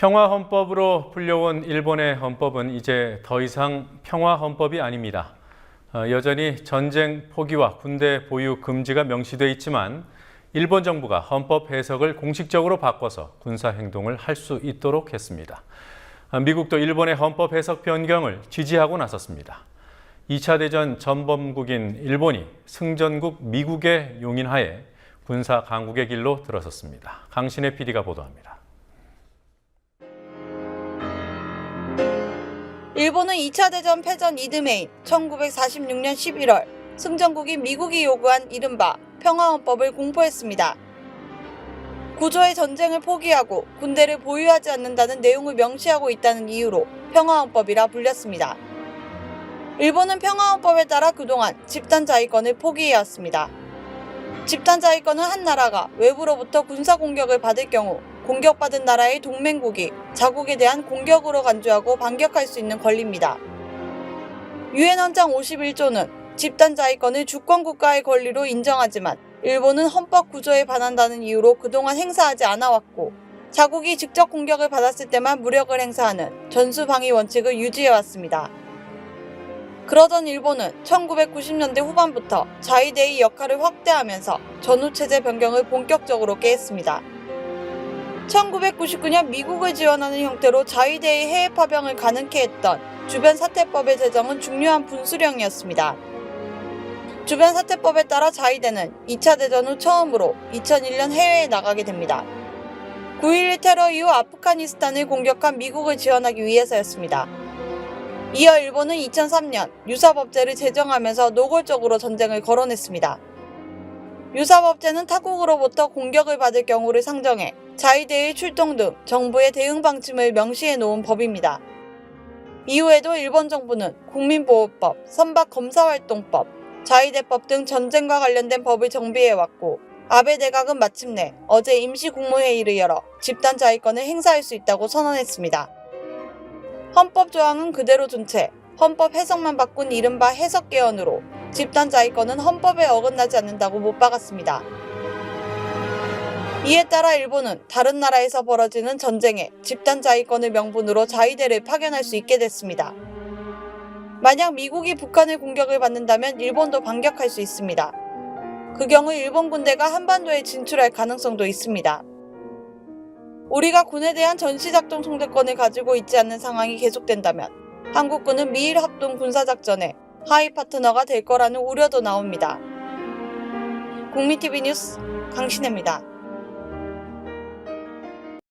평화헌법으로 불려온 일본의 헌법은 이제 더 이상 평화헌법이 아닙니다. 여전히 전쟁 포기와 군대 보유 금지가 명시되어 있지만 일본 정부가 헌법 해석을 공식적으로 바꿔서 군사행동을 할 수 있도록 했습니다. 미국도 일본의 헌법 해석 변경을 지지하고 나섰습니다. 2차 대전 전범국인 일본이 승전국 미국의 용인하에 군사 강국의 길로 들어섰습니다. 강신혜 PD가 보도합니다. 일본은 2차 대전 패전 이듬해인 1946년 11월 승전국인 미국이 요구한 이른바 평화헌법을 공포했습니다. 구조의 전쟁을 포기하고 군대를 보유하지 않는다는 내용을 명시하고 있다는 이유로 평화헌법이라 불렸습니다. 일본은 평화헌법에 따라 그동안 집단자위권을 포기해왔습니다. 집단자위권은 한 나라가 외부로부터 군사 공격을 받을 경우 공격받은 나라의 동맹국이 자국에 대한 공격으로 간주하고 반격할 수 있는 권리입니다. 유엔 헌장 51조는 집단자위권을 주권국가의 권리로 인정하지만 일본은 헌법 구조에 반한다는 이유로 그동안 행사하지 않아왔고 자국이 직접 공격을 받았을 때만 무력을 행사하는 전수방위 원칙을 유지해왔습니다. 그러던 일본은 1990년대 후반부터 자위대의 역할을 확대하면서 전후체제 변경을 본격적으로 꾀했습니다. 1999년 미국을 지원하는 형태로 자위대의 해외 파병을 가능케 했던 주변사태법의 제정은 중요한 분수령이었습니다. 주변사태법에 따라 자위대는 2차 대전 후 처음으로 2001년 해외에 나가게 됩니다. 9.11 테러 이후 아프가니스탄을 공격한 미국을 지원하기 위해서였습니다. 이어 일본은 2003년 유사법제를 제정하면서 노골적으로 전쟁을 거론했습니다. 유사법제는 타국으로부터 공격을 받을 경우를 상정해 자위대의 출동 등 정부의 대응 방침을 명시해 놓은 법입니다. 이후에도 일본 정부는 국민보호법, 선박검사활동법, 자위대법 등 전쟁과 관련된 법을 정비해왔고 아베 내각은 마침내 어제 임시국무회의를 열어 집단자위권을 행사할 수 있다고 선언했습니다. 헌법 조항은 그대로 둔 채 헌법 해석만 바꾼 이른바 해석 개헌으로 집단자위권은 헌법에 어긋나지 않는다고 못 박았습니다. 이에 따라 일본은 다른 나라에서 벌어지는 전쟁에 집단자위권을 명분으로 자위대를 파견할 수 있게 됐습니다. 만약 미국이 북한을 공격을 받는다면 일본도 반격할 수 있습니다. 그 경우 일본 군대가 한반도에 진출할 가능성도 있습니다. 우리가 군에 대한 전시작전 통제권을 가지고 있지 않는 상황이 계속된다면 한국군은 미일 합동 군사작전의 하위 파트너가 될 거라는 우려도 나옵니다. 국민TV 뉴스 강신혜입니다.